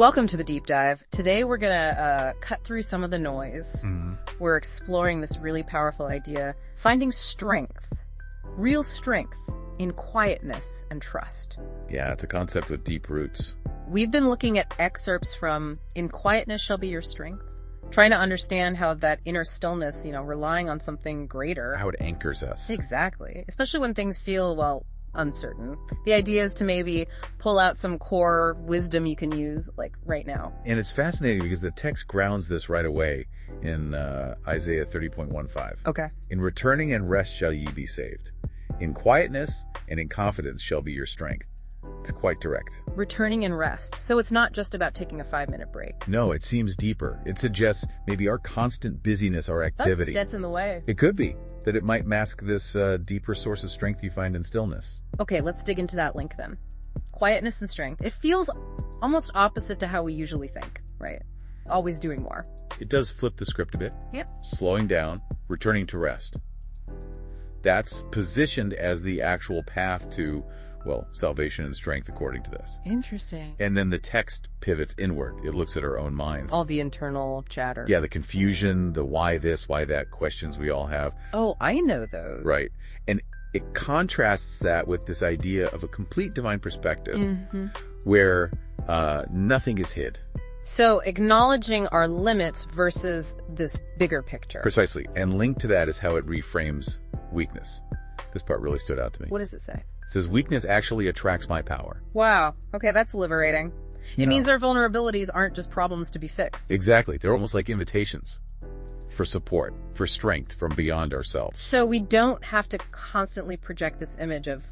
Welcome to the deep dive. Today we're gonna cut through some of the noise. We're exploring this really powerful idea, finding strength, real strength in quietness and trust. Yeah, it's a concept with deep roots. We've been looking at excerpts from In Quietness Shall Be Your Strength, trying to understand how that inner stillness, relying on something greater. How it anchors us. Exactly. Especially when things feel, uncertain. The idea is to maybe pull out some core wisdom you can use, like right now. And it's fascinating because the text grounds this right away in Isaiah 30.15. Okay. In returning and rest shall ye be saved. In quietness and in confidence shall be your strength. It's quite direct. Returning and rest. So it's not just about taking a 5-minute break. No, it seems deeper. It suggests maybe our constant busyness, our activity. That gets in the way. It could be that it might mask this deeper source of strength you find in stillness. Okay, let's dig into that link then. Quietness and strength. It feels almost opposite to how we usually think, right? Always doing more. It does flip the script a bit. Yep. Slowing down, returning to rest. That's positioned as the actual path to, salvation and strength according to this. Interesting. And then the text pivots inward. It looks at our own minds. All the internal chatter. Yeah, the confusion, the why this, why that questions we all have. Oh, I know those. Right. And it contrasts that with this idea of a complete divine perspective where nothing is hid. So acknowledging our limits versus this bigger picture. Precisely. And linked to that is how it reframes weakness. This part really stood out to me. What does it say? It says, weakness actually attracts my power. Wow. Okay, that's liberating. It means our vulnerabilities aren't just problems to be fixed. Exactly. They're almost like invitations for support, for strength from beyond ourselves. So we don't have to constantly project this image of,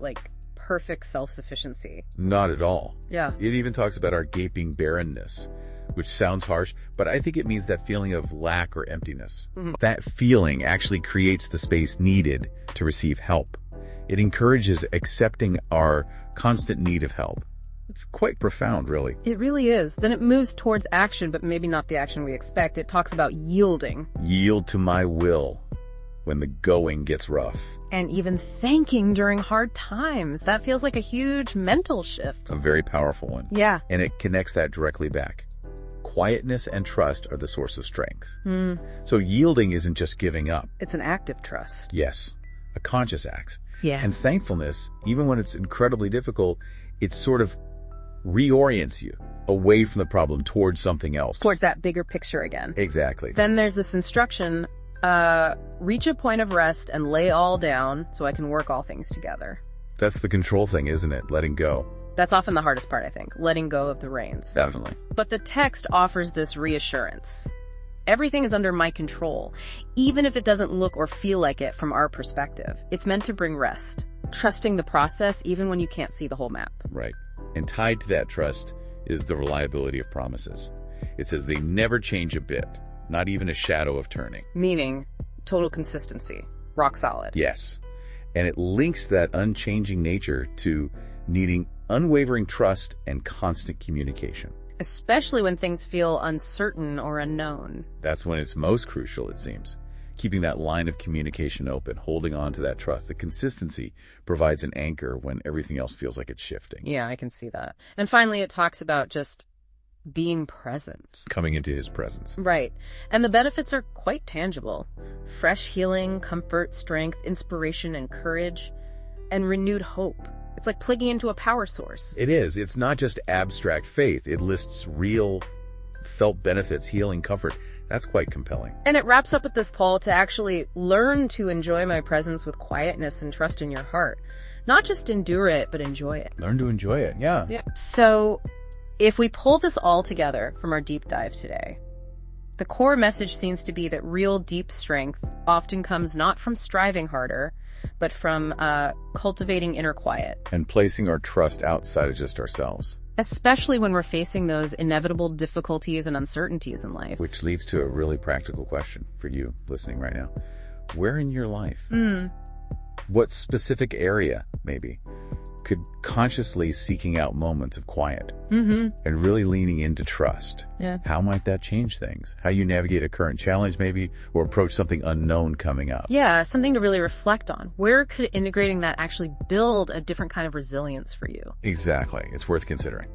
perfect self-sufficiency. Not at all. Yeah. It even talks about our gaping barrenness, which sounds harsh, but I think it means that feeling of lack or emptiness. That feeling actually creates the space needed to receive help. It encourages accepting our constant need of help. It's quite profound, really. It really is. Then it moves towards action, but maybe not the action we expect. It talks about yielding. Yield to my will when the going gets rough. And even thanking during hard times. That feels like a huge mental shift. A very powerful one. Yeah. And it connects that directly back. Quietness and trust are the source of strength. So yielding isn't just giving up. It's an act of trust. Yes, a conscious act. Yeah. And thankfulness, even when it's incredibly difficult, it sort of reorients you away from the problem towards something else. Towards that bigger picture again. Exactly. Then there's this instruction, reach a point of rest and lay all down so I can work all things together. That's the control thing, isn't it? Letting go. That's often the hardest part, I think, letting go of the reins. Definitely. But the text offers this reassurance. Everything is under my control, even if it doesn't look or feel like it from our perspective. It's meant to bring rest, trusting the process even when you can't see the whole map. Right. And tied to that trust is the reliability of promises. It says they never change a bit, not even a shadow of turning. Meaning total consistency, rock solid. Yes. And it links that unchanging nature to needing unwavering trust and constant communication. Especially when things feel uncertain or unknown. That's when it's most crucial, it seems. Keeping that line of communication open, holding on to that trust. The consistency provides an anchor when everything else feels like it's shifting. Yeah, I can see that. And finally, it talks about just being present. Coming into his presence. Right. And the benefits are quite tangible. Fresh healing, comfort, strength, inspiration, and courage, and renewed hope. It's like plugging into a power source. It is. It's not just abstract faith. It lists real felt benefits, healing, comfort. That's quite compelling. And it wraps up with this call to actually learn to enjoy my presence with quietness and trust in your heart. Not just endure it, but enjoy it. Learn to enjoy it. Yeah. So if we pull this all together from our deep dive today, the core message seems to be that real deep strength often comes not from striving harder, but from cultivating inner quiet. And placing our trust outside of just ourselves. Especially when we're facing those inevitable difficulties and uncertainties in life. Which leads to a really practical question for you listening right now. Where in your life? What specific area, maybe, could consciously seeking out moments of quiet and really leaning into trust? Yeah. How might that change things? How you navigate a current challenge, maybe, or approach something unknown coming up? Yeah, something to really reflect on. Where could integrating that actually build a different kind of resilience for you? Exactly. It's worth considering.